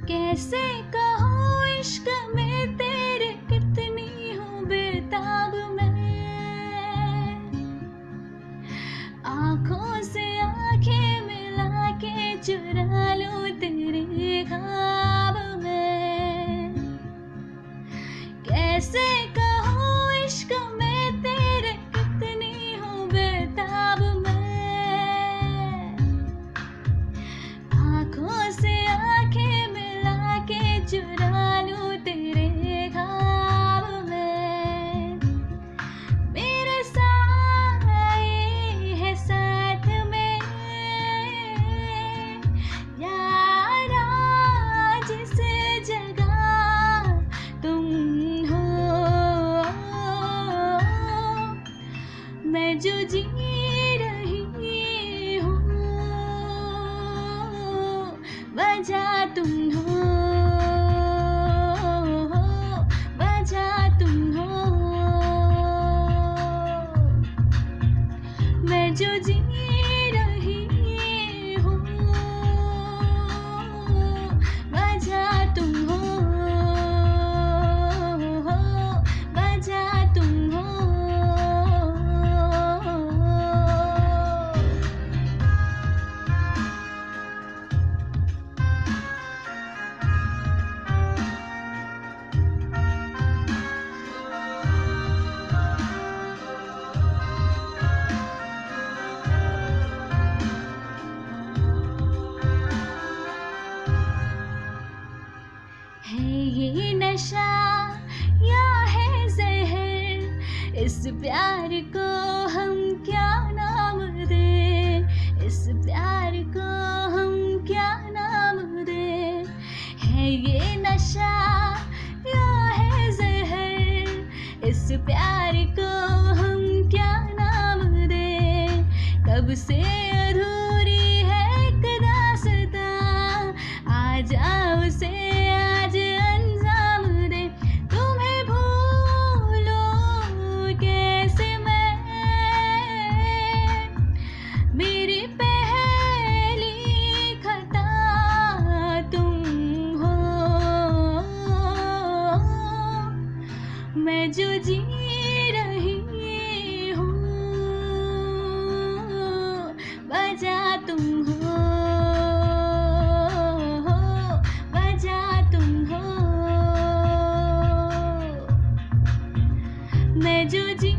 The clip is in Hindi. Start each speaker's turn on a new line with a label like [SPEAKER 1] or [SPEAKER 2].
[SPEAKER 1] कैसे कहूँ इश्क में तेरे कितनी हूँ बेताब मैं। आँखों से आँखें मिला के चुरा लूँ तेरे ख्वाब में। कैसे कहूँ इश्क में तेरे कितनी हूँ बेताब मैं। आँखों से आँखें मिला के चुरा लूँ तेरे ख्वाब में। मेरे साए है साथ में यारा, जिस जगह तुम हो मैं जो जी रही हूँ वजह तुम हो, वजह तुम हो। मैं जो जी रही हूँ वजह तुम हो, वजह तुम हो। है ये नशा या है जहर, इस प्यार को हम क्या नाम दें, इस प्यार को हम क्या नाम दें। है ये नशा या है जहर, इस प्यार को हम क्या नाम दें। कब से अधूरी है एक दास्तां, आ जाओ से आज अंजाम दे। तुम्हें भूलूं कैसे मैं, मेरी पहली खता तुम हो। मैं जो जी रही हूँ वजह तुम हो, वजह तुम हो। मैं जो जी